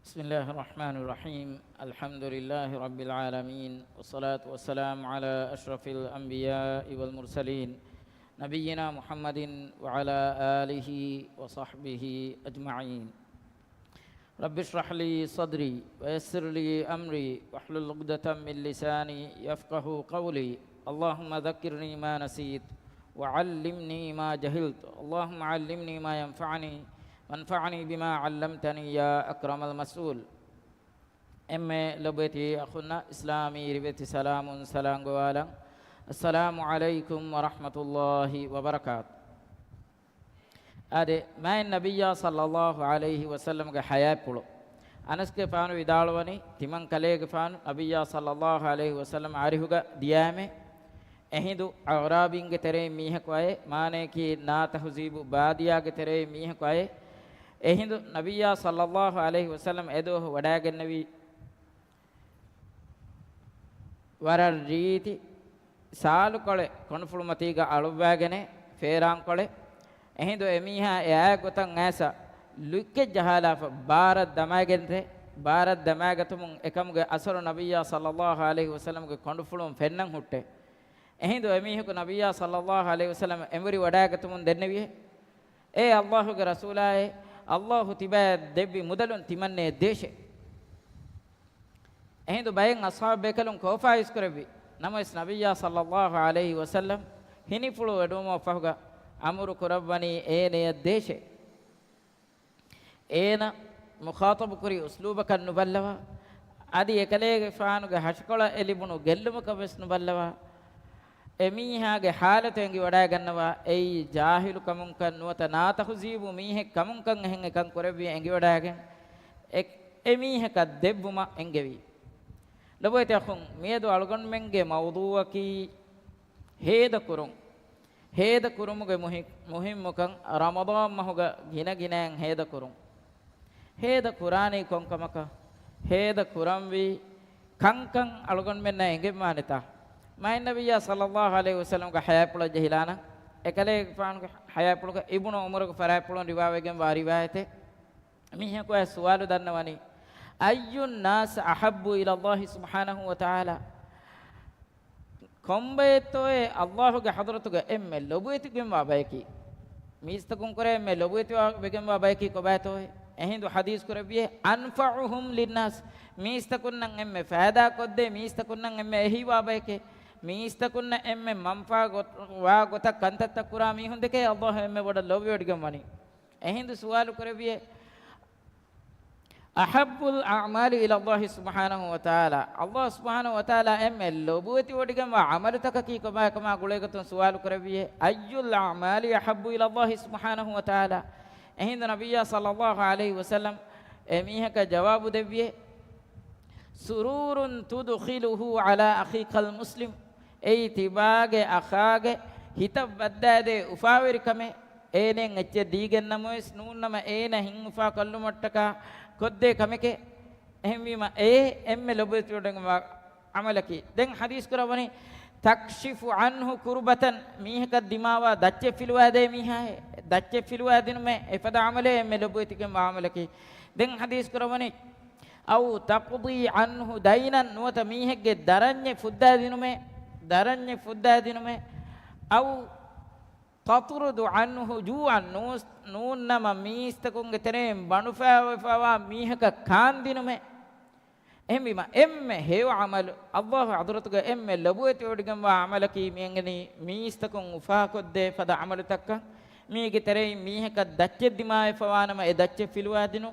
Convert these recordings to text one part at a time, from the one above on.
بسم الله الرحمن الرحيم الحمد لله رب العالمين والصلاة والسلام على أشرف الأنبياء والمرسلين نبينا محمد وعلى آله وصحبه أجمعين رب اشرح لي صدري ويسر لي أمري واحلل عقدة من لساني يفقه قولي اللهم ذكرني ما نسيت وعلمني ما جهلت اللهم علمني ما ينفعني وانفعني بما علمتني يا أكرم المسؤول أما لبيتي أخونا إسلامي ربيتي سلام قوالا السلام عليكم ورحمة الله وبركاته أدي ما النبي صلى الله عليه وسلم حياة بلو أنس كفانو إدالواني تمن كليك فانو نبي صلى الله عليه وسلم عارفك ديامه එහිදු අරාබින්ගේ තරේ මීහක අය මානේ කී නාතහුසීබු බාදියාගේ තරේ මීහක අය එහිදු නබියා සල්ලල්ලාහු අලයිහි වසල්ලම් එදෝ වඩාගෙන්නවි වරල් රීති සාලු කොලේ කොණෆුළු මතීග අලුබෑගෙන ෆේරාම් කොලේ එහිදු එමීහා එයා ගොතන් ඇස ලුක්කෙ ජහලාෆ බාරත් දමාගතුමුන් එකමුගේ අසරු නබියා සල්ලල්ලාහු අලයිහි වසල්ලම්ගේ කොණෆුළුම් ෆෙන්නන් හුට්ටේ එහිදු එමීහක නබියා සල්ලල්ලාහු අලයිහි වසල්ලම් එමරි වඩාගතුමුන් දෙන්නවිය ඒ අල්ලාහුගේ රසූලායේ අල්ලාහු තිබෑ දෙවි මුදලුන් තිමන්නේ දේශේ එහිදු බයෙන් අස්හාබ් බේකලුන් කෝෆායිස් කරවි නමස් නබියා සල්ලල්ලාහු අලයිහි වසල්ලම් හිනිපුළු වඩුමෝ ෆහුග අමුරු කුරබ්වනි ඒනේ දේශේ ඒන මුඛාතබ කුරි උස්ලූබකන් නුබල්ලවා আদি එකලේගේ ෆානුගේ හෂකොල එලිබුණු ගෙල්ලුමක වෙස් නුබල්ලවා එමීහාගේ حالතෙන්ගි වඩා ගන්නවා එයි ජාහිලු කමුන් කන් නුවත නාතහුසීබු මීහෙක් කමුන් කන් එහෙන් එකන් කරවි එංගි වඩාගෙන එමීහක දෙබ්බුම එංගෙවි ලබෝත යኹන් මියදු අලගොන් මෙන්ගේ මවුදුවකි හේද කුරුමුගේ මුහිම්මුකන් රමදාන් මහුග ගිනගිනෑන් හේද කුරුම් හේද කුරානී කොන්කමක හේද කුරම්වි කංකං අලගොන් මෙන්න එංගෙමානිතා ما النبي صلى الله عليه وسلم کا حیا پڑ جہلانا එකලේ ෆාන් حیا پڑ ඉබ්නු උමර ක ෆරා පොළොන් රිවාවෙගෙන් වා රිවායතේ මිහ කො සුවාලු දන්නවනි අයුන් නාස් අහබ්බු ඉලා අල්ලාහ් සුබ්හානහු වතාලා කොම්බේතෝේ අල්ලාහ්ගේ හදරතුගේ එම්මෙ ලොබුයිතිගෙන් වා බයකි මිස්තකුන් කරේ එම්මෙ ලොබුයිතිගෙන් වා බයකි කොබෑතෝේ එහිඳු හදීස් කරවියේ අන්ෆඋහුම් ලින්නාස් මිස්තකුන් නම් එම්මෙ ෆාදා කොද්දේ මිස්තකුන් නම් එම්මෙ එහි වා බයකේ මිස්තකුන්න එම්මෙ මම්ෆා වා ගොත කන්තත්ත කුරා මිහුන් දෙකේ අල්ලාහ් එම්මෙ වඩ ලොබියඩිගම් වනි එහිඳු සුවාලු කරවියේ අහබ්බුල් අමාලි ඉලා අල්ලාහ් සුබ්හානහු වතාලා අල්ලාහ් සුබ්හානහු වතාලා එම්මෙ ලොබුති වඩිගම් අමලතක කී කමා ගුලේගතුන් සුවාලු කරවියේ අය්යුල් අමාලි අහබ්බු ඉලා අල්ලාහ් සුබ්හානහු වතාලා එහිඳු නබියා සල්ලල්ලාහු අලයිහි වසල්ලම් එමීහක ජවාබු දෙවියේ සුරූරුන් තුදුඛිලුහු අලා අඛීකල් මුස්ලිම් ඒ තිබාගේ අඛාගේ හිත බද්දාදේ උෆාවරිකමේ ඒනෙන් එච්ච දීගෙන් නමොස් නූන්නම ඒන හින් උෆා කල්ලු මට්ටක කොද්දේ කමකේ එහෙම්වීම ඒ එම්මෙ ලොබෙතුඩන් අමලකි දැන් හදීස් කරවනේ තක්ෂිෆු අන්හු කුර්බතන් මීහක දිමාවා දච්චෙ ෆිලුවාදේ මීහායේ දච්චෙ ෆිලුවා දිනුමේ එපද අමලේ එම්මෙ ලොබෙතිකම අමලකි දැන් හදීස් කරවනේ අව තක්දී අන්හු දයිනන් නුවත මීහෙක්ගේ දරන්නේ ෆුද්දා දිනුමේ අව තතුරුදු අන්හු ජූअन නූන්නම මීස්තකුන්ගේ තරෙන් බණුෆාවා මීහක කාන් දිනුමේ එම්බිම එම්මෙ හේව අමල අල්ලාහ් අදරතුගේ එම්මෙ ලබුවති ඔඩිගම් වා අමලකි මියංගනි මීස්තකුන් උෆා කොද්දේ ෆද අමල තක්ක මීගේ තරෙන් මීහක දච්චෙ දිමාය ෆවානම ඒ දච්චෙ ෆිලුවා දිනු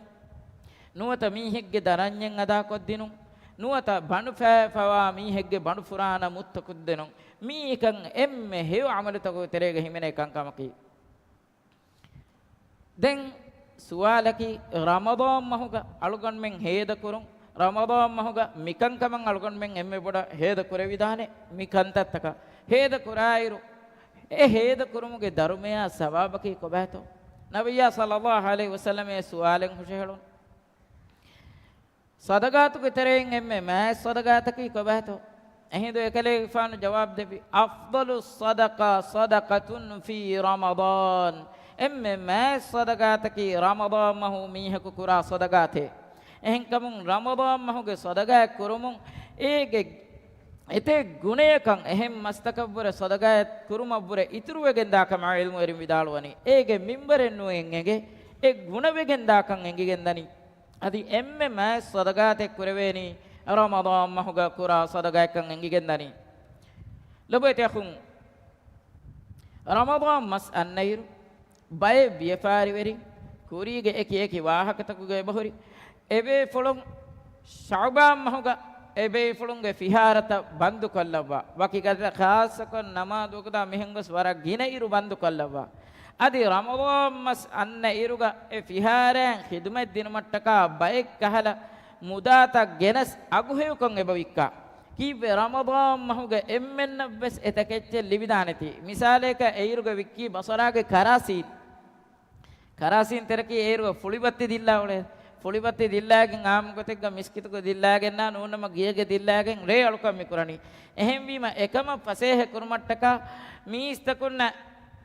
නුවත මීහෙක්ගේ දරඤ්ඤෙන් අදා කොද්දිනු නුවත බණු ෆෑෆවා මීහෙක්ගේ බණු ෆුරාන මුත්ත කුද්දෙනු මීකන් එම්මෙ හේව අමලතකෝ තෙරේග හිමනේ කංකමකි දැන් සුවාලකි රමදාන් මහුග අලුගන් මෙන් හේද කුරුම් රමදාන් මහුග මිකං කමන් අලුගන් මෙන් එම්මෙ බොඩ හේද කුරේ විදානේ මිකන්තත්තක හේද කුරායිරු ඒ හේද කුරුමුගේ ධර්මයා සවාබකි කොබෑතෝ නබියා සල්ලල්ලාහු අලයිහි වසල්ලම් ඒ සුවාලෙන් හුෂෙහලුන් صدقاتك ترين اما ما صدقاتك كبهتو اهدو يكلي فان جواب دبي افضل الصدقه صدقه في رمضان اما ما صدقاتك رمضان ما هو ميهك كرا صدقاته එහෙන් කමුන් රමදාන් මහුගේ සදගා කුරුමුන් ඒගේ එතේ ගුණයකන් එහෙම් මස්තකබ්බර සදගා කුරුමබ්බර ඉතුරු වෙගෙන් දාකම ඉල්මු එරින් විදාලවනි ඒගේ මිම්බරෙන් නුයෙන් එගේ ඒ ගුණ වෙගෙන් දාකන් එංගිගෙන් දනි අදි එම්මෙ මෑ සදගාතෙක් කුරවේනි රමදාන් මහුගේ කුරා සදගාකන් එංගිගෙන් දනි ලබෙතයන් රමදාන් මස් අන්නයිරු බය බියපාරි වෙරි කුරීගේ එක වාහකතකුගේ බහුරි එබේ ෆොලොන් ශාබාන් මහුගේ එබේ ෆොලොන්ගේ ෆිහාරත බන්දු කල්ලවා වකිගත ખાસකන් නමාදුකදා මෙහෙන්ගස් වරක් ගිනයිරු බන්දු කල්ලවා අදි රමදාන් මස් අන්නයිරුගා ඒ ෆිහාරයන් ඛිදමත් දිනමට්ටකා බයෙක් කහලා මුදාත ගෙනස් අගුහෙයුකන් එබවික්කා කීවේ රමදාන් මහුගේ එම්මෙන්න බස් එතකෙච්ච ලිවිදානති මිසාලේක එයිරුගේ වික්කී බසරාගේ කරාසීන් teraki ඒරුව ෆුලිබත්ති දිල්ලා වල ෆුලිබත්ති දිල්ලාගෙන් ආම්ගතෙක්ග මිස්කිතක දිල්ලාගෙන් නා නෝනම ගියගේ දිල්ලාගෙන් රේ අලුකම් මිකුරණි එහෙම් වීම එකම පසේහ කුරුමට්ටක මීස්තකුන්න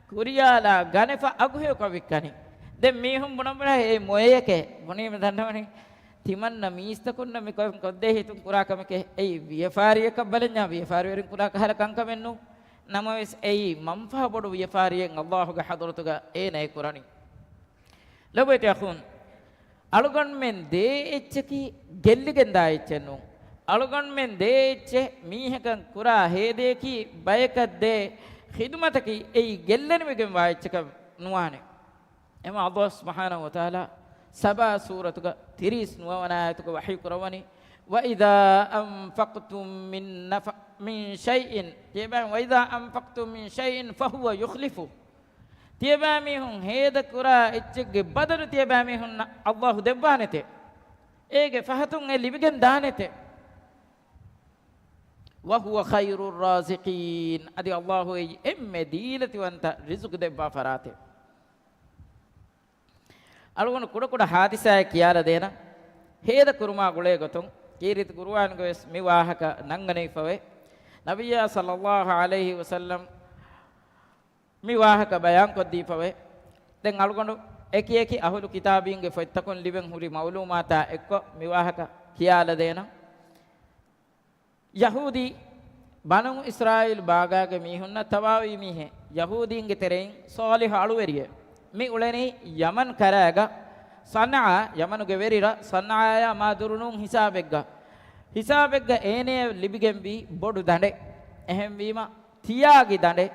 කුරියාලා ගනෙෆ අගුහෙය කවික්කනි දැන් මේහුම් බොනබර ඒ මොයේකේ මොනීම දන්නවනේ තිමන්න මීස්තකුන්න මිකොම් කොද්දේ හිතුම් කුරාකමකේ ඒ වියෆාරියක බලඤ්ඤා වියෆාරියරින් කුරා කහල කංකමෙන්නු නමස් ඒ මම්ෆා බොඩු වියෆාරියෙන් අල්ලාහුගේ හදරතුග ඒ නේ කුරණි ලබෙත යඛුන් අලුගන් මෙන් දේ එච්චකි ගෙල්ලිගෙන් දායිච්චෙන්නු අලුගන් මෙන් දේ එච්ච මීහකන් කුරා හේදේකි බයකද්දේ ඛිදමතකි ඒ ගෙල්ලෙන මෙගෙන් වායිච්චක නුවානේ එම අල්ලාහ් සුබ්හානහු වතාලා සබා සූරතුක 39 ආයතුක වහී කරවනි වයිදා අන්ෆක්තුම් මින් ෂයින් තියබන් වයිදා අන්ෆක්තුම් මින් ෂයින් ෆහුව යුඛ්ලිෆු තියබා මිහුන් හේද කුරා එච්චගේ බදරු තියබා මිහුන් අල්ලාහ් දෙබ්බානෙතේ ඒගේ ෆහතුන් ඒ ලිබිගෙන් දානෙතේ වහුව ඛයිරුර් රාසිකීන් අදි අල්ලාහ් එම්මෙ දීලතිවන්ත රිසුක් දෙබ්බා ෆරාතේ අලුගොන කුඩ හාදිසය කියලා දෙන හේද කුරුමා ගුලේ ගොතුන් කීරිත කුර්ආන් ගොස් මිවාහක නංගනේ ෆවේ නබියා සල්ලල්ලාහු අලයිහි වසල්ලම් මිවාහක බයන් කොද්දී ෆවේ දැන් අලුගොන එකි අහුලු කිතාබින්ගේ ෆොත්තකොන් ලිබෙන් හුරි මවලුමාතා එක්ක මිවාහක කියලා දෙන යහූදි බනු ඉස්රායිල් බාගාගේ මිහුන්න තවාවි මිහෙ යහූදීන්ගේ තෙරෙන් සාලිහ අලුවෙරිය මේ උලනේ යමන් කරාග සන්නා යමනුගේ වෙරිර සන්නාය මාදුරුනුන් හිසාබෙග්ග ඒනේ ලිබිගෙම්බි බොඩු දඬේ එහෙම් වීම තියාගි දඬේ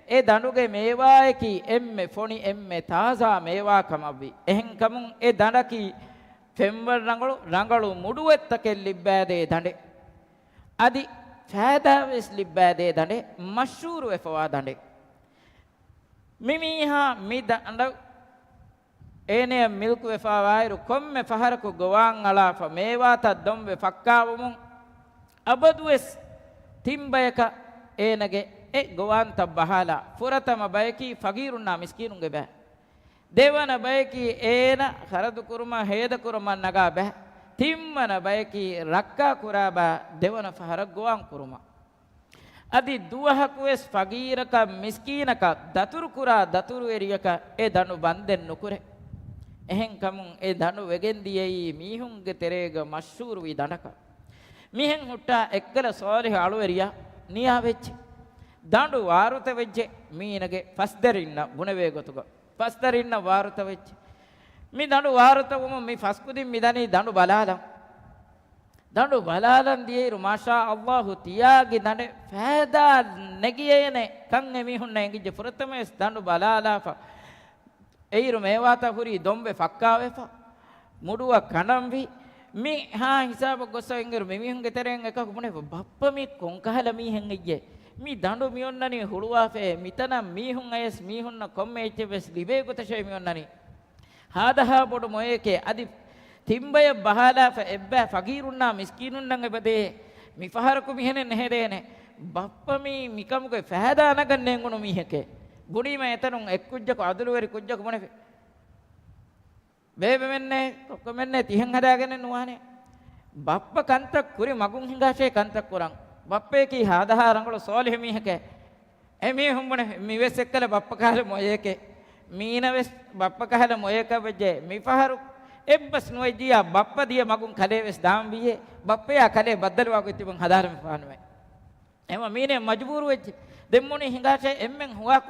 ඒ දඬුගේ මේවායකි එම්මේ ෆොනි එම්මේ තාසා මේවා කමවි එහෙන් කමුන් ඒ දඬකි ෆෙම්වර් රංගලු මුඩුවෙත්තකෙල් ලිබ්බෑදේ දඬේ අදි ෆෑදාවෙස් ලිබ්බෑදේ දඬේ මෂූරු එෆවා දඬේ මිමිහා මිදඬ ඒනේ මිල්කු වෙෆාවයිරු කොම්මෙ ෆහරකු ගවාන් අලාෆ මේවාත දොම්බෙ ෆක්කාවමුන් අබදුස් තිම්බයක ඒනගේ ඒ ගවාන් තබහලා ෆුරතම බයකි ෆගීරුන්නා මිස්කීනුන්ගේ බෑ දෙවන බයකි ඒන ಖರದು ಕುರುಮ හේද ಕುರುಮ නගා බෑ තිම්මන බයකි රක්කා කුරාබා දෙවන ෆහර ගවාන් කුරුම අදි දුවහකුස් ෆගීරක මිස්කීනක දතුරු කුරා දතුරු එරියක ඒ දනු බන්දෙන් නුකුරේ එහෙන් කමුන් ඒ දනු වෙගෙන් දියයි මීහුන්ගේ තෙරේග මෂූර් වී දඬක මිහෙන් හුට්ටා එක්කල සෝරිහ අලු එරියා නියා වෙච්ච දඬු වාරුත වෙච්ච මීනගේ ෆස්දරින්න ගුණවේ ගොතුක ෆස්දරින්න වාරුත වෙච්ච මි දඬු වාරුත වම මි ෆස්කුදින් මිදනි දඬු බලාලන් දියේරු මාෂා අල්ලාහ් තියාගේ දඬ ෆෑදා නැගියේනේ කන් එමිහුන් නැගිජ ෆුරතමස් දඬු බලාලාෆා එයිරු මේවාත හුරි දොම්බේ ෆක්කාවෙෆා මුඩුව කණම්වි මි හා හිසාබ ගොස්සෙන්ගර මෙමිහුන්ගේ තරෙන් එකක මොනේ බප්ප මි කොන්කහල මිහෙන් ඉජ්ජේ මි දඬු මියොන්නනි හුළුවාෆේ මිතන මිහුන් අයස් මිහුන්න කොම්මෙච්චෙස් ලිබේ ගොතෂේ මියොන්නනි හාදහා බොඩ මොයේකේ අදි තිම්බය බහලා එබ්බා ෆගීරුන්නා මිස්කීනුන්නම් එබදේ මිෆහරකු මිහෙනේ නෙහෙදේනේ බප්පමි මිකමුගේ ෆෑදා නගන්නේ ගුණ මිහකේ ගුණීම එතනුන් එක්කුජ්ජක අදුලුවරි කුජ්ජක මොනේ බේබෙන්නේ කොකමන්නේ තිහෙන් හදාගෙන නුවානේ බප්ප කන්තක් කුරි මගුන් හිඟාෂේ කන්තක් කුරන් බප්පේ කී හාදහා රංගල සෝලිහ මිහකේ එමි හුම්බනේ මිවෙස් එක්කල බප්ප කාලේ මොයේකේ මීනවෙස් බප්ප කාලේ මොයේක වෙජේ මිෆහරු ebbas nuijiya bappa diya magun kale wes daam biye bappe ya kale baddalwa ko tibun hadaram faanwe ema mine majbur wejji demmuni hingache emmen huwa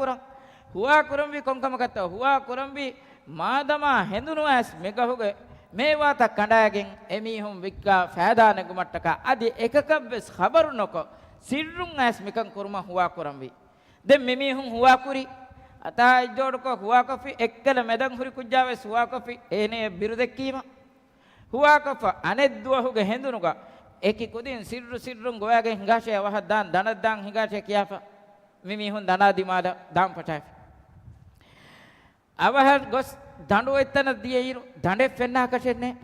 kuram bi konkama katta huwa kuram bi madama hendunu as megahuge මේවාත කණ්ඩායගෙන් එමිහුම් වික්කා ෆෑදා නගුමට්ටක අදි එකකබ්බස් ખબર නොක සිරුන් ඇස් මිකන් කුරුම හුවා කරම්වි දෙම් මෙමිහුම් හුවා කුරි අතා ජෝඩක හුවා coffee එක්කල මෙදන් හුරි කුජ්ජාවස් හුවා coffee එනේ බිරු දෙක්කීම හුවා කොෆ අනෙද්දුවහුගේ හෙඳුනුක ඒකි කුදින් සිරුන් ගෝයාගෙන් හිඟාෂය වහ දාන් දනක් දාන් හිඟාෂය කියාප මෙමිහුම් දනාදි මාද දාම් පටයි අවහල් ගොස් දඬු එතන දියීරු දඬේ ෆෙන්නා කෂෙන්නේ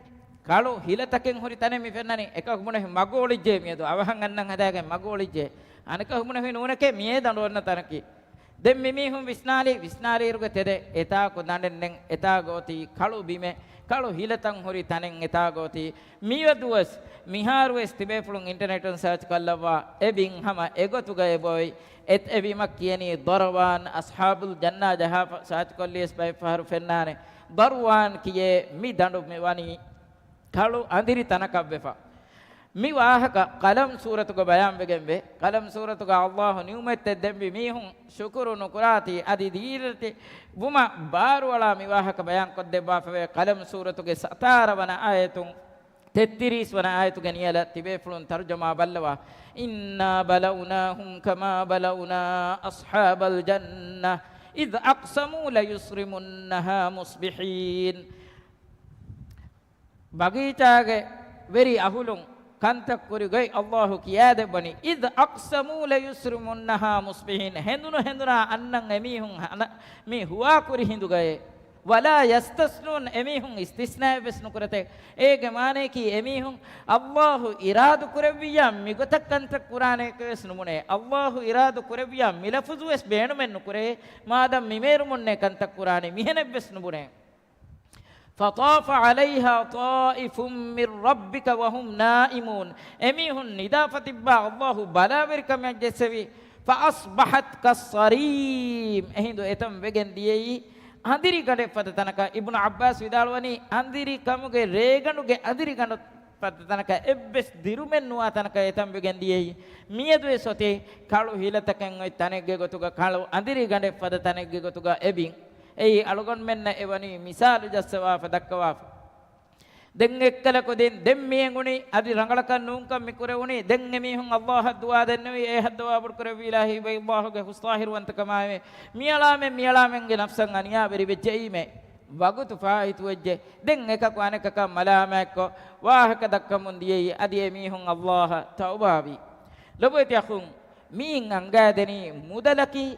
කාලෝ හිලතකෙන් හොරි තනේ මි ෆෙන්නනි එක හුමුනේ මගෝලිජ්ජේ මියදු අවහන් අන්නන් හදාගෙන මගෝලිජ්ජේ අනක හුමුනේ හි නෝනකේ මියේ දඬවන්න තනකි දෙම් මිමිහුම් විස්නාරීරුගේ තෙද එතා කො දඬෙන්නෙන් එතා ගෝති කාලෝ බිමේ කාලෝ හිලතන් හොරි තනෙන් එතා ගෝති මියදුවස් මිහාරුවස් තිබේ පුළුන් ඉන්ටර්නෙට් on සර්ච් කළවා එබින් හැම එගොතුගේ බොයි et evimak kiyani darwan ashabul janna jaha saach kollies bay faru fennane darwan kiye mi dandu mewani kalu andiri tanakabbefa mi wahaka qalam suratu go bayan begembe qalam suratu go allah niumette dembi mi hun shukuru nukurati adi dirte buma baru wala mi wahaka bayan kodde bafe qalam suratu ge 17 wana ayatun 33 wana ayatu ganiyala tibe fulun tarjuma ballawa inna balawnahum kama balawna ashabal jannah idh aqsamu la yusrimunnaha musbihin bagitaage veri ahulun kantak kuri gai allah kiyade bani idh aqsamu la yusrimunnaha musbihin henduna annan emihun mi huwa kuri hindu gaye wala yastasnun emihun istisna besnu kurate ege mane ki emihun allah iradu kurabiyya migotak kantak qurane kesnu mune allah iradu kurabiyya milafzu es beenu mennu kure madam mimeru munne kantak qurane mihene besnu mune فطاف عليها طائف من ربك وهم نائمون emihun nidafatibba allah balawir kam jessvi فاصبحت كالصريم ehindu etam vegen diyei andiri gade pada tanaka ibnu abbas vidalwani andiri kamuge reganuge andiri ganu pada tanaka ebbes dirumen nuwa tanaka etam begen diyei miyedu esote kalu hilataken oi tanegge gotuga kalu andiri gade pada tanegge gotuga ebin ei alugon menna ewani misal jassawa fadakkawa den ekkala ko den mienguni adi rangalaka nunkam mikure uni den emihun allah duwa denwi e hadwa bur kure bilahi bay allah ge hustahir wantakamawe miyalamen ge nafsan aniya beri bejeime wagutu faitu wejje den eka ko aneka ka malamakko wahaka dakkamun diye adi emihun allah taubabi lobeti akhun min angadeni mudalaki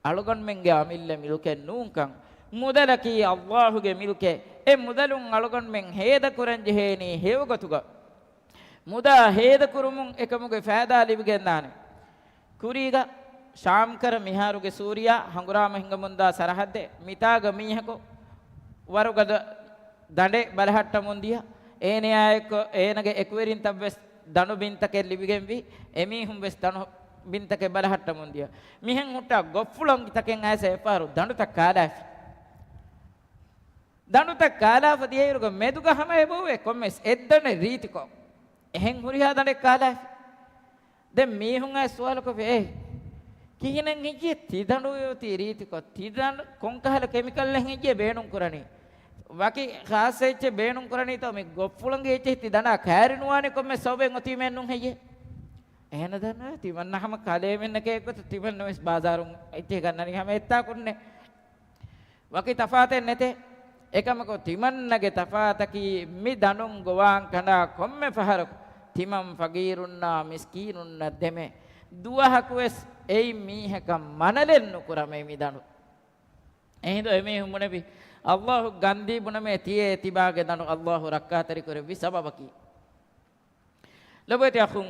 alugon menge amille milke nunkan mudalaki allah ge milke e mudalun alugon men heda kuranje heni hewgotuga muda heda kurumun ekamuge faada libigen dane kuriga shamkar miharuge suriya hangurama hingamunda sarahadde mitaga mihako warugada dande balahatta mundiya ene ayko enage ekwerin tabbes danu bintake libigenvi emi humbes danu bintake balahatta mundiya mihen hutta goffulon taken ase paru danu takala danuta kala fadiyayruga meduga hama ebowe kommes eddane ritiko ehen huriha dane kala den mihun ay suwal ko ve kihinen hije tidanu yoti ritiko tidan konkahala chemical len hije beenun kurani waki khasaiche beenun kurani to me goppulange hije tidana kaarinuwane komme soben oti mennun hije ehna danna timanna hama kale menna ke ko timanna mes bazarun itte gannani hama etta kunne waki tafaten nete ekamako timannage tafataki mi danun gowan kana komme faharu timam fagirunna miskinunna deme duwahakues ei mihaka manalennu kurame mi danu ehindo eme humunebi allah gandi buname tiye tibage danu allah rakkatari kore bi sababaki lobeti akhun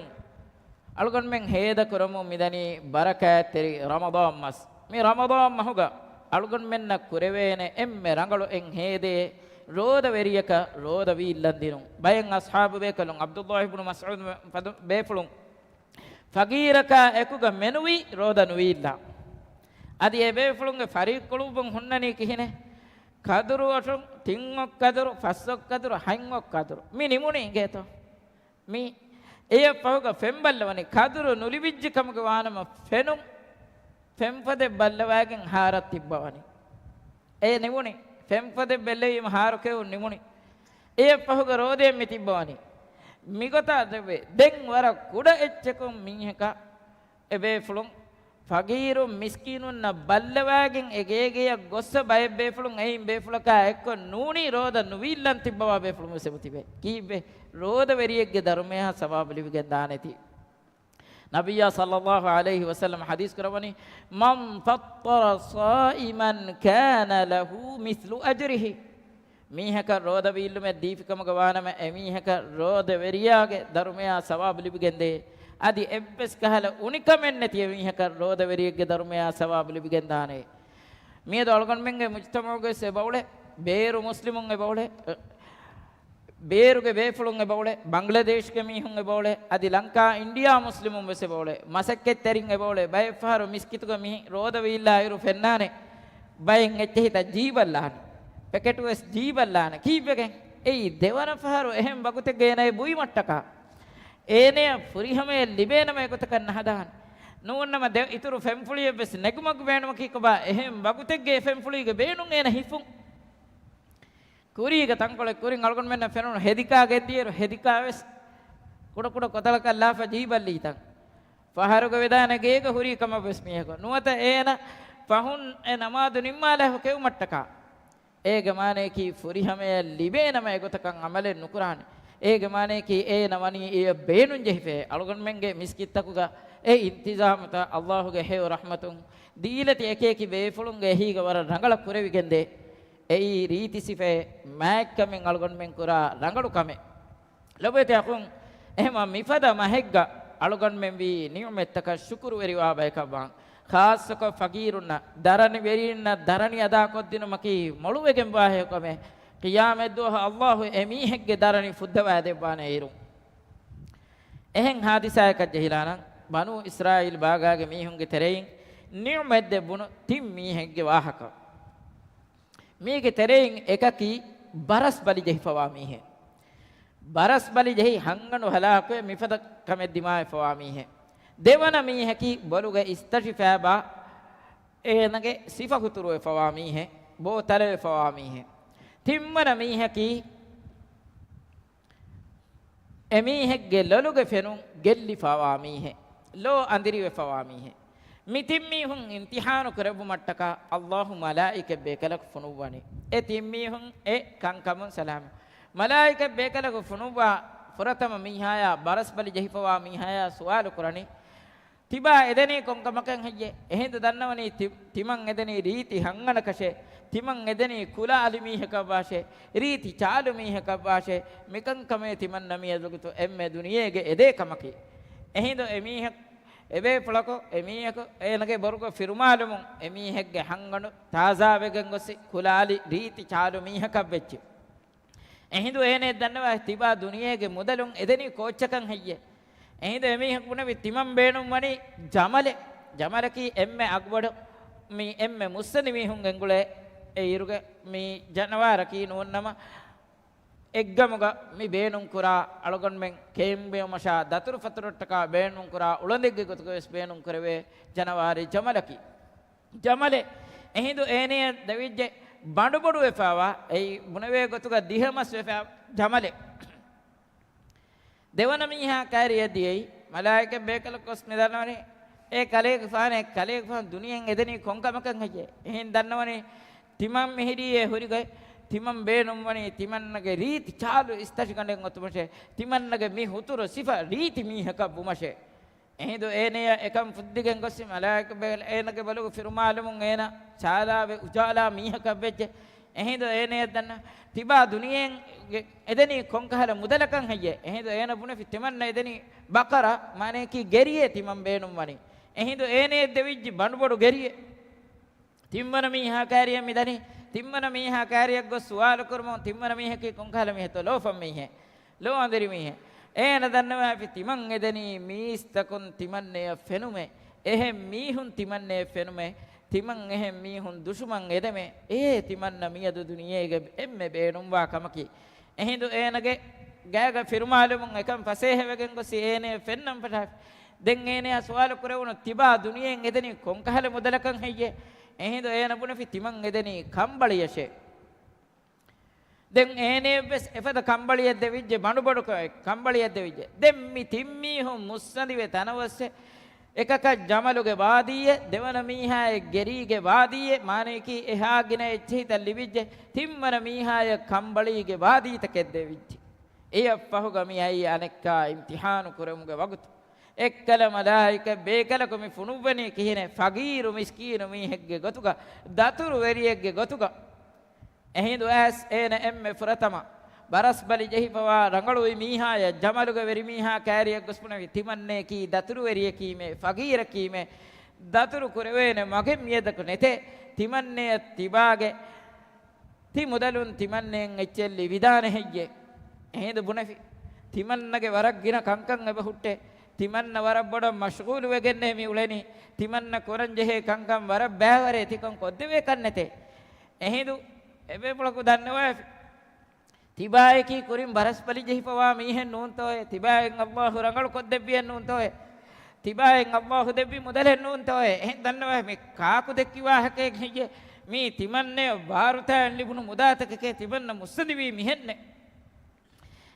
algon men heda kuramu midani barakateri ramadan mas mi ramadan mahuga alugon menna kurevene emme rangalu en hede roda veriyaka roda wi illandinu bayen ashabu bekalun abdullah ibn mas'ud befulun fagiraka ekuga menuwi roda nuwi illa adi e befulunge fariqulubun hunnani kihine kaduru otum tingok kaduru fassok kaduru haingok kaduru mi nimuni geto mi eya pahuga femballawani kaduru nulibijji kamge wanama fenum fempade ballawagen harat tibbawani e nimuni fempade bellewim haruke nimuni eya pahuga rode mi tibbawani migota debe den wara kuda ecchekum miheka ebe fulun fagiru miskinun na ballawagen egegeya gossa bay be fulun eim be fulaka ekko nuni roda nuvillan tibbawa be fulun sebutibe kibe roda veriyegge dharmeha sawabaligen daneti nabiyya sallallahu alaihi wasallam hadis kurawani man fattara sa'iman kana lahu mithlu ajrihi miheka roda villume deepikam gawanama emiheka roda veriyage dharmeha sawabaligen de adi ebbes kahala unikamen neti miheka roda veriyegge dharmeya sawab libigen dane miye dolgon menge mujtamaoge se bawle beeru muslimun e bawle beeruge befulun e bawle bangladesh ke mihun e bawle adi lanka india muslimun se bawle masakke terin e bawle bay faru miskituga mi roda villa ayru fennane bayen ecce hita jeeballan peketu es jeeballan kibegen ei devana faru ehem bagute geenay bui mattaka ene furihame libena me gotakan hadan nunnama de ituru femfuliye bes negumag beenuma kikoba ehem bagutegge femfulige beenun ena hifun kuriga tankole kurin algon menna fenun hedika geddiyeru hedika wes kuda kuda kodalaka lafa jiballi tan faharuga vedana geega huri kama bes miyeko nuwata ena fahun e namadu nimmala kew mattaka ege mane ki furihame libena me gotakan amale nukurani ege mane ki e nawani e beenun jehife algon menge miskittakuga e intizamata Allahuge hew rahmatun dilati ekeki beefulunge higa war rangala kurevigende ei riti sife maakkamen algon men kura rangalu kame lobete akun ehma mifada mahegga algon men vi niumettaka shukuru veri wa baikaban khassako faqirunna darani verinna darani ada koddinu maki moluwegen bahe kame qiyamedo Allahu emihegge darani fuddawa debane iru ehen hadisa ek jehilana banu israil bagage mihunge terein ni'medde bunu tim mihegge wahaka mige terein ekaki baras bali jehifawa mihe baras bali jehi hanganu halakwe mifada kame dimae fawa mihe devana miheki boluge istashifaba enage sifa kuturu fawa mihe bo tale fawa mihe timmana miheki emihegge loluge fenun gelli fawa mihe lo andiri we fawa mihe mitimmi hun imtihanu karabu mattaka Allahu malaike bekalak funuwani e timmi hun e kankamun salam malaike bekalak funuwa furatama mihaya baras bali jehifawa mihaya sualu kurani tiba edeni konkamakan hajje ehinda dannawani timan edeni riti hangana kashe timan edeni kula alimiheka bashe riti chalu miheka bashe mikan kame timan namiya dugutu emme duniyege ede kamaki ehindo emihek ebe fulako emiheko enage borugo firumalumun emihegge hanganu taza wegen gosi kula ali riti chalu miheka becchi ehindo ene dannawa tiba duniyege mudalun edeni kochakan hajje ehindo emihek punavi timan beenum wani jamalaki emme agbodu mi emme mussani mihun engule e iruge mi janawara ki nunnama eggamuga mi beenun kura algon men kembe masha daturu faturottaka beenun kura ulondegge gotugo es beenun kurave janawari jamale ehindu ene davijje bandu bodu efawa ei munave gotuga dihamas efa jamale devana miha kariyadi ei malaike bekal kos nidanawani e kale fan duniyen edeni konkamakan haje ehin dannawani timam mehiriye hurigai timam beenum wani timannage riti chalu istashi kanden otumashe timannage mi huturo sifa riti mi haka bumashe ehindo eneya ekam fuddigen gossi malaika bel enage balu firumalumun ena chalave ujala mi haka becce ehindo eneya danna tiba duniyen edeni konkahala mudalakan haye ehindo ena bune timanna edeni bakara mane ki geriye timam beenum wani ehindo ene devijji bandubodu geriye timmana mi hakariya midani timmana mi hakariya go suwalu kurmo timmana mi heki konkhala mi heto lo fam mi he lo andiri mi he ena dannawa fi timan edeni mistakun timanne fenume ehe mihun timanne fenume තිමන් එහෙම් මීහුන් දුෂුමන් එදෙමේ ඒ තිමන්න මියදු දුනියේගේ එම්මෙ බේනුම්වා කමකි එහිඳු ඒනගේ ගෑග ෆිරුමාලුමුන් එකම් ෆසේහවගෙන් ගොසි ඒනේ ෆෙන්නම් පටා දෙන් ඒනේ සවාල කරවුණු තිබා දුනියෙන් එදෙනි කොන්කහල මුදලකන් හෙయ్యේ එහිඳු ඒන බුණ ෆි තිමන් එදෙනි කම්බලියෂේ දෙන් ඒනේ bus එපද කම්බලිය දෙවිජ්ජේ බණු බඩු කම්බලිය දෙවිජ්ජේ දෙම්මි තිම්මි හො මුස්සදි වේ තනවස්සේ එකක ජමලුගේ වාදීයේ දෙවන මීහායේ ගෙරීගේ වාදීයේ මානේකි එහාගෙන එච්චිත ලිවිජ්ජේ තිම්මන මීහාය කම්බලිගේ වාදීත කෙද්දෙවිජ්ජේ එය පහුගමියයි අනෙක්කා ඉම්තිහානු කරමුගේ වගුතු එක්කල මලායික බේකල කොමි ෆුනුවනේ කිහිනේ ෆගීරු මිස්කීනු මීහෙක්ගේ ගොතුක දතුරු වෙරියෙක්ගේ ගොතුක එහිඳු ඇස් එන එම්මෙ ෆරතම බරස් බලි ජෙහිපවා රංගලුයි මීහාය ජමලුගේ වෙරි මීහා කෑරියක් ගොස්පුනවි තිමන්නේ කී දතුරු වෙරිය කීමේ ෆගීර කීමේ දතුරු කුරවේනේ මගේ මියදක නැතේ තිමන්නේ තිබාගේ ති මුදලුන් තිමන්නෙන් එච්චෙල්ලි විදාන හෙయ్యේ එහෙද බුනෆි තිමන්නගේ වරක් ගින කංකන් එබ හුට්ටේ තිමන්න වරක් බොඩ මෂගූල් වෙගෙන්නේ මි උලෙනි තිමන්න කොරන් ජෙහේ කංකම් වර බෑවරේ තිකන් කොද්දවේ කන්නතේ එහෙදු එබේ පොලක දන්නවා තිබායකි කුරින් බරස්පලි ජෙහිපවා මීහෙන් නූන්තෝය තිබායෙන් අල්ලාහ් රංගල කොද්දෙබ්බියෙන් නූන්තෝය තිබායෙන් අල්ලාහ් දෙබ්බි මුදලෙන් නූන්තෝය එහෙන් දන්නවා මේ කාකු දෙක්කිවා හැකේ හෙయ్యේ මේ තිමන්නේ වාරුතයන් ලිබුණු මුදාතකකේ තිබන්න මුස්සදිවි මිහෙන්නේ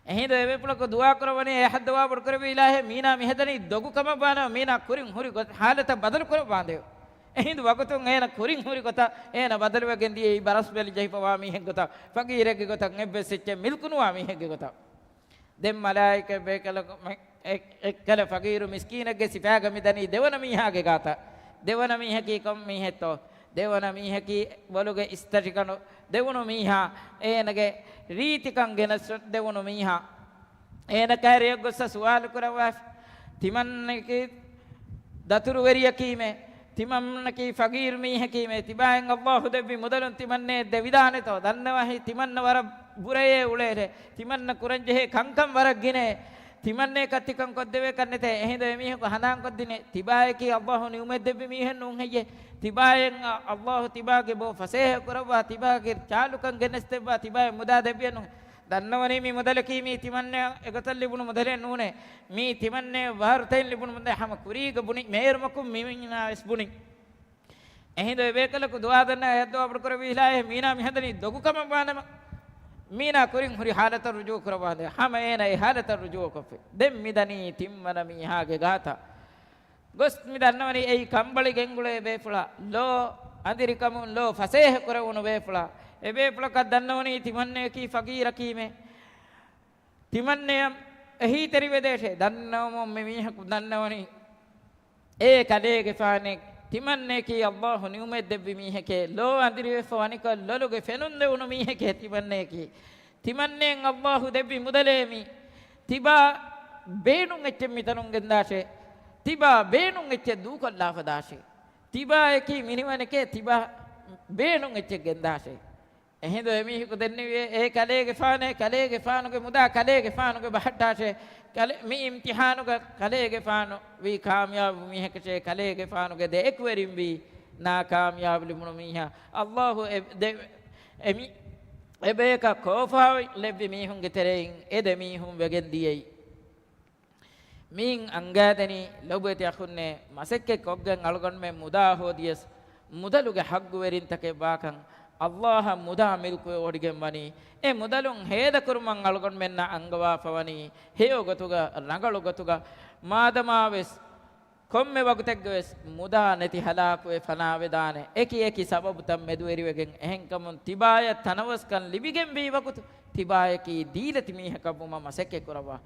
එහෙද එවේ පුලක දුවා කරවනේ යහද්දවා බර කරවි ඉලාහේ මීනා මිහෙදනි දොගු කම බාන මීනා කුරින් හුරි හාලත බදල් කර බාඳේ එහෙද වගතුන් එන කුරින් හුරි කොට එන බදල් වගෙන් දී බරස් බෙලි ජයිපවා මිහෙන් කොට ෆකීරගේ කොට නෙබ්බෙච්ච මිල්කුනවා මිහෙගේ කොට දෙම් මලායික බේකල එක්කල ෆකීරු මිස්කීනගේ සිපාග මිදනි දෙවන මීහාගේ ගාත දෙවන මීහකී කොම් මිහෙතෝ දෙවන මීහකී වලුගේ ඉස්තටිකන දෙවන මීහා එනගේ රීතිකං ගෙනස් දෙවන මීහා එන කාර්යය ගොස්ස සුවාල කරවා තිමන්නකී දතුරු වෙරිය කීමේ තිමන්නකී ෆගීර් මීහකීමේ තිබායෙන් අල්ලාහ් දෙවි මුදලුන් තිමන්නේ දෙවිදානතෝ දන්නවහි තිමන්න වර බුරයේ උලේරේ තිමන්න කුරංජෙහි කංකම් වරක් ගිනේ තිමන්නේ කතිකං කොද්දවේ කන්නතේ එහෙද මීහක හඳාන් කොද්දිනේ තිබායකී අල්ලාහ් නියුමෙ දෙවි මීහෙන් නුන් හෙయ్యේ තිබායෙන් අල්ලාහ් තිබාගේ බෝ ෆසේහ කරවා තිබාගේ චාලුකං ගෙනස්තෙබ්බා තිබාය මුදා දෙවියනු දන්නවනේ මේ මුදල කීමේ තිමන්නේ එකතල් ලිබුණු මුදලෙන් නුනේ මේ තිමන්නේ වාර්තෙන් ලිබුණු මුදල හැම කුරීක බුනි මේර්මකු මිමිනා එස් බුනි එහෙද වේකලකු දුවා දන්න යද්දව අපර කරවි ඉලාහේ මීනා මිහදනි දොගුකම බානම මීනා කුරින් හුරි හාලත රුජු කරවාදේ හැම එන ඒ හාලත රුජු කොෆේ දෙම් මිදනි තිම්මන මීහාගේ ගාතා ගොස් මි දන්නවනේ ඒ කම්බලි ගෙන්ගුලේ බේපුලා ලෝ අදිරිකමුන් ලෝ ෆසේහ කරවුණු බේපුලා එබේ පුලක දන්නවනේ තිමන්නේ කී ෆකීර කීමේ තිමන්නේ එහි තෙරි වේදේශේ දන්නවම මේ මීහකු දන්නවනේ ඒ කඩේගේ ෆානේ තිමන්නේ කී අල්ලාහ් නියුමෙ දෙවි මීහකේ ලෝ අදිරිවේ ෆවනික ලොලුගේ ෆෙනුන් දෙවුණු මීහකේ තිමන්නේ කී තිමන්නේ අල්ලාහ් දෙවි මුදලේමි තිබා බේනුන් එච්ච මිතනුන් ගෙන්දාෂේ තිබා බේනුන් එච්ච දූකොල්ලා ෆදාෂේ තිබා එකී මිනිවනකේ තිබා බේනුන් එච්ච ගෙන්දාෂේ එහෙද එමිහිකු දෙන්නේ ඒ කලේගේ ෆානුගේ මුදා කලේගේ ෆානුගේ බහට්ටාෂේ කලේ මේ ඉම්තිහානුගේ කලේගේ ෆානු වී කාමියාබ් මිහකසේ කලේගේ ෆානුගේ දෙක් වරින් වී නා කාමියාබ් ලිමුණු මිහා අල්ලාහ් එමි එබේක කෝෆාවි ලෙබ්බි මිහුන්ගේ තරෙන් එද මිහුන් වෙගෙන් දියයි මින් අංගාදනි ලොබෙති අඛුන්නේ මසෙක්කේ කොග්ගෙන් අලගොන් මේ මුදා හෝදියස් මුදලුගේ හග්ගු වෙරින් තකේ බාකන් අල්ලාහ් මුදා මිල්කු ඔඩිගෙන් වනි ඒ මුදලුන් හේද කුරුමන් අලගොන් මෙන්න අංගවා පවනි හේව ගතුග රංගලු ගතුග මාදමාවෙස් කොම්මෙ වගුතෙක්ගවෙස් මුදා නැති හලාකුවේ ෆනාවේ දානේ එකි සබබු තම් මෙදුවෙරිවගෙන් එහෙන්කමුන් තිබාය තනවස්කන් ලිබිගෙන් බී වකුතු තිබායකී දීලති මීහකබුම මසෙක්කේ කරවා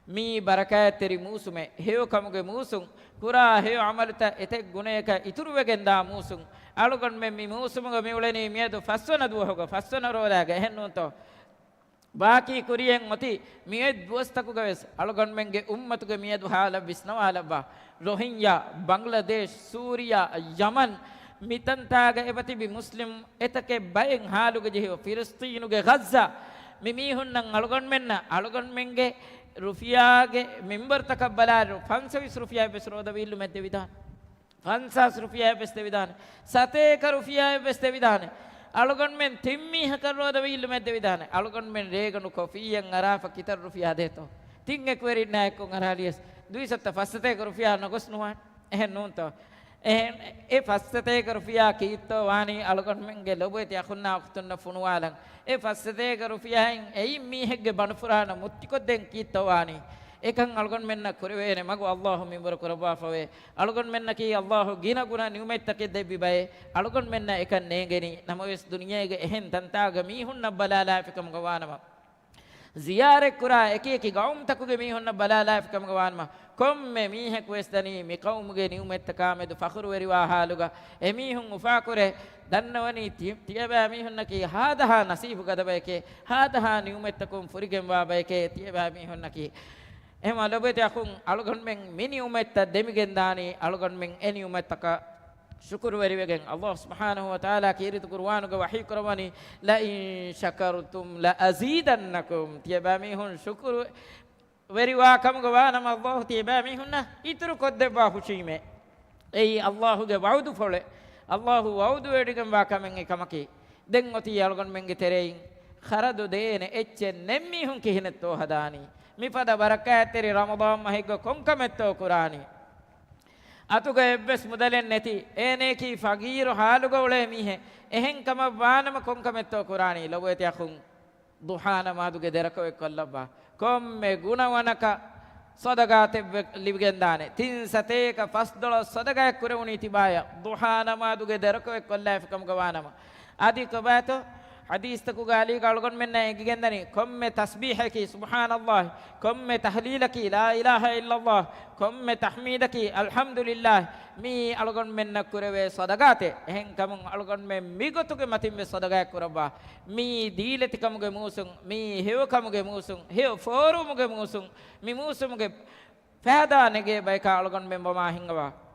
මී බරකෑතෙරි මූසුමේ හේව කමුගේ මූසුන් කුරා හේව අමලත එතෙක් ගුණයක ඉතුරු වෙගෙන් දා මූසුන් අලුගොන් මෙ මි මූසුමුගේ මිවලෙනි මියදු ෆස්වන දුවහක ෆස්වන රෝදාගේ එහෙන්නුන්තෝ ಬಾಕಿ ಕುರಿಯಂ ಮತಿ ಮಿಯದ್ ದುವಸ್ತಕುಗವೆಸ್ ಅಳಗಣ್ಮೆಂಗೆ ಉಮ್ಮತುಗೆ ಮಿಯದ್ ಹಾಲ ಬಿಸ್ನವಾಲಬ್ಬ ರೋಹಿಂಗ್ಯಾ ಬಾಂಗ್ಲಾದೇಶ್ ಸೂರಿಯಾ ಯಮನ್ ಮಿತಂತಾಗ ಎಬತಿ ಬಿ ಮುಸ್ಲಿಂ ಎತಕೆ ಬಯಂ ಹಾಲುಗೆ ಜೆಹಿ ಫಿಲಿಸ್ತೀನುಗೆ ಗಜ್ಜಾ ಮಿಮಿಹುನ್ನಂ ಅಳಗಣ್ಮೆಂಗೆ ರುಫಿಯಾಗೆ ಮೆಂಬರ್ ತಕಬ್ಬಲಾರು 520 ರುಫಿಯಾ ಬೆಸರೋದ ವಿಲ್ಲು ಮೆದ್ದೆ ವಿಧಾನ 50 rupiah beste vidane sateka rupiah beste vidane alugon men timmi hakarroda wiillu medde vidane alugon men reganu kofiyan arafa kitar rupiah deto ting ekveri na ekon aralies duisatta fasateka rupiah nagos nuwan ehen nunto ehen e fasateka rupiah kiitto wani alugon menge lobeti akhunna akhtunna funuwalan e fasateka rupiah en ei mi hegge banfurana muttikodden kiitto wani ekan algon menna kurwene magu allah minbur kurba fawe algon menna ki allah gina guna niumettake debbi baye algon menna ekan neengeni namoes duniyege ehen tantaga mi hunna balala fikam gawanama ziyare kura eki gaum takuge mi hunna balala fikam gawanama komme mi hek westani mi qaumuge niumettaka med fakhru weriwa haluga emi hun ufa kure dannawani tiyaba mi hunna ki hadaha nasibu gadabeke hadaha niumettakum furigem wa bayke tiyaba mi hunna ki එහෙම ලැබෙති අකුන් අලුගන් මෙන් මිනි උමෙත්ත දෙමිගෙන් දානි අලුගන් මෙන් එනි උමෙත්තක ශුක්‍ර වෙරිවගෙන් අල්ලාහ් සුබ්හානහු වතාලා කීරිත කුර්ආනුග වහී කරවනි ලා ඉන් ශකර්තුම් ලා අසීදන්නකුම් තියබාමි හුන් ශුක්‍ර වෙරිවා කමග වානම අල්ලාහ් තියබාමි හුන්න ඉතුරු කොද්දබා හුචීමේ එයි අල්ලාහ්ගේ වෞදු ෆොලේ අල්ලාහ් වෞදු වෙඩිගම් වා කමෙන් එකමකි දෙන් ඔති අලුගන් මෙන්ගේ තෙරෙයින් kharadu deene echen nemmi hun kihinetto hadani mipada barakateri ramadan mahiggo konkametto qurani atuga ebbes mudalen neti ene ki fagiru haluga ule mihe ehen kama wanama konkametto qurani lobeti akhun duhana maduge derako ekkallabba komme gunawanaka sadagate livigendane tin sateka fasdolo sadaga kuruni tibaya duhana maduge derako ekkalla fikam gawanama adi kobato حديث تكو قالي قالوا قن منا يجندني كم تسبيحك سبحان الله كم تهليلك لا إله إلا الله كم تحميدك الحمد لله مي ألقن منا كروي صدقاته هن كم ألقن من ميقتك متين بصدقاء كربا مي ديلت كم جموسون مي هيو كم جموسون هيو فورو مجموسون مي موسون مج فهذا نجى بيكا ألقن من بما هنگوا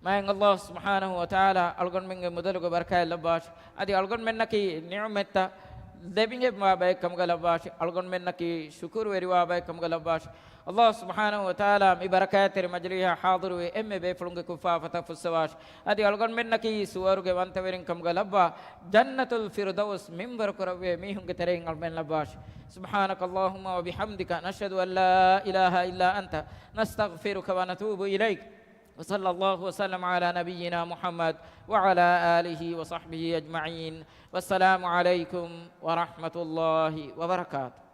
maeng Allah subhanahu wa ta'ala algon menge mudalugo barkay labash adi algon mennaki ni'metta debinge ma bay kam galabash algon mennaki shukr weriwa bay kam galabash Allah subhanahu wa ta'ala mi barakatir majliha hadiru emme be fulunge kufa fata fusawash adi algon mennaki suwaruge wantawerin kam galabba jannatul firdaus minbar kurawe mi hunge tereng almen labash subhanakallahumma wa bihamdika nashhadu an la ilaha illa anta nastaghfiruka wa natubu ilaik وصلى الله وسلم على نبينا محمد وعلى آله وصحبه أجمعين والسلام عليكم ورحمة الله وبركاته.